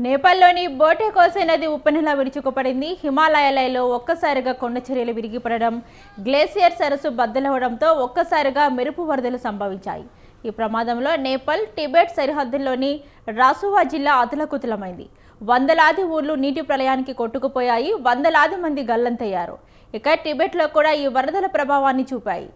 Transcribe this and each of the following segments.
నేపాల్లోని బోటెకోసే నది ఉప్పెనలా విరుచుకుపడింది. హిమాలయాలలో ఒక్కసారిగా కొండ చర్యలు విరిగిపడడం, గ్లేసియర్ సరస్సు బద్దలవడంతో ఒక్కసారిగా మెరుపు వరదలు సంభవించాయి. ఈ ప్రమాదంలో నేపాల్, టిబెట్ సరిహద్దుల్లోని రాసువా జిల్లా అతలకుతలమైంది. వందలాది ఊర్లు నీటి ప్రళయానికి కొట్టుకుపోయాయి. వందలాది మంది గల్లంతయ్యారు. ఇక టిబెట్లో కూడా ఈ వరదల ప్రభావాన్ని చూపాయి.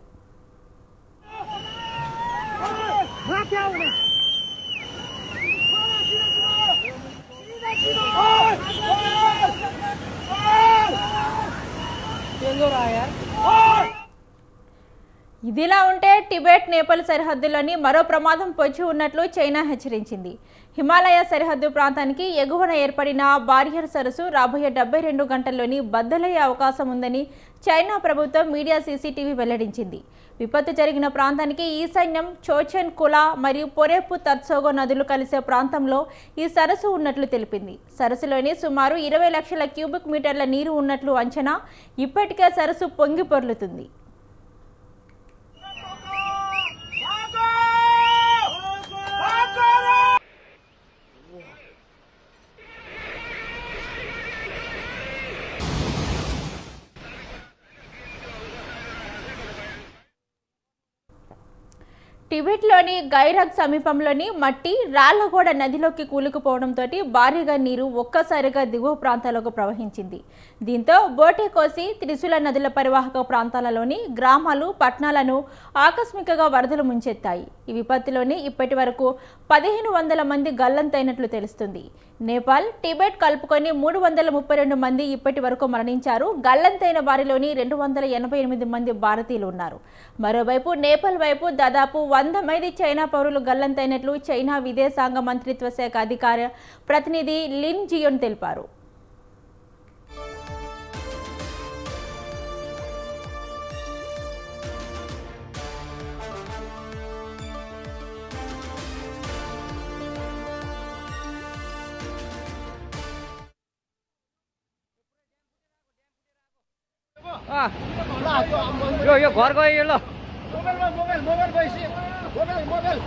ఇదిలా ఉంటే టిబెట్, నేపాల్ సరిహద్దులోని మరో ప్రమాదం పొంచి ఉన్నట్లు చైనా హెచ్చరించింది. హిమాలయ సరిహద్దు ప్రాంతానికి ఎగువన ఏర్పడిన బారియర్ సరస్సు రాబోయే 72 గంటల్లోని బద్దలయ్యే అవకాశం ఉందని చైనా ప్రభుత్వం మీడియా సీసీటీవీ వెల్లడించింది. విపత్తు జరిగిన ప్రాంతానికి ఈశాన్యం చోచెన్ కులా మరియు పొరేపు తత్సోగో నదులు కలిసే ప్రాంతంలో ఈ సరస్సు ఉన్నట్లు తెలిపింది. సరస్సులోని సుమారు 20 లక్షల క్యూబిక్ మీటర్ల నీరు ఉన్నట్లు అంచనా. ఇప్పటికే సరస్సు పొంగి పొర్లుతుంది. టిబెట్లోని గైరగ్ సమీపంలోని మట్టి రాళ్లగోడ నదిలోకి కూలుకుపోవడంతో భారీగా నీరు ఒక్కసారిగా దిగువ ప్రాంతాలకు ప్రవహించింది. దీంతో బోటెకోసి, త్రిశూల నదుల పరివాహక ప్రాంతాలలోని గ్రామాలు, పట్టణాలను ఆకస్మికంగా వరదలు ముంచెత్తాయి. ఈ విపత్తులోని ఇప్పటి వరకు 1500 మంది గల్లంతైనట్లు తెలుస్తుంది. నేపాల్, టిబెట్ కలుపుకొని 332 మంది ఇప్పటి వరకు మరణించారు. గల్లంతైన వారిలోని 288 మంది భారతీయులు ఉన్నారు. మరోవైపు నేపాల్ వైపు దాదాపు 100 మంది చైనా పౌరులు గల్లంతైనట్లు చైనా విదేశాంగ మంత్రిత్వ శాఖ అధికార ప్రతినిధి లిన్ జియోన్ తెలిపారు. यो घर गयो ल मोबाइल